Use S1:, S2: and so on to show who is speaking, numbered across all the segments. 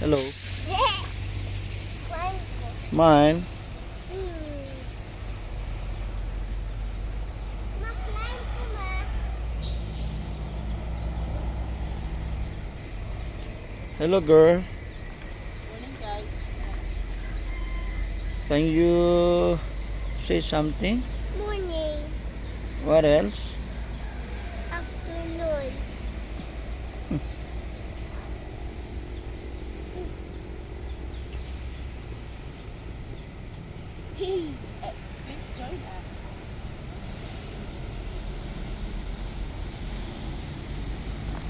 S1: Hello.
S2: Climb.
S1: Smile.
S2: Ma-climb ko, ma.
S1: Hello, girl.
S3: Morning, guys.
S1: Can you say something?
S2: Morning.
S1: What else?
S2: Afternoon.
S3: Please join us.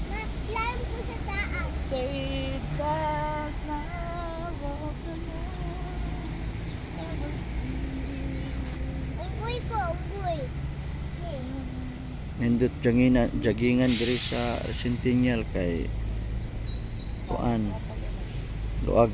S2: Ma-climb ko sa taas.
S3: Steadfast love of the Lord never ceases.
S2: Unggoy ko, unggoy.
S1: Nindot jagingan diri sa Centennial kay kuan luag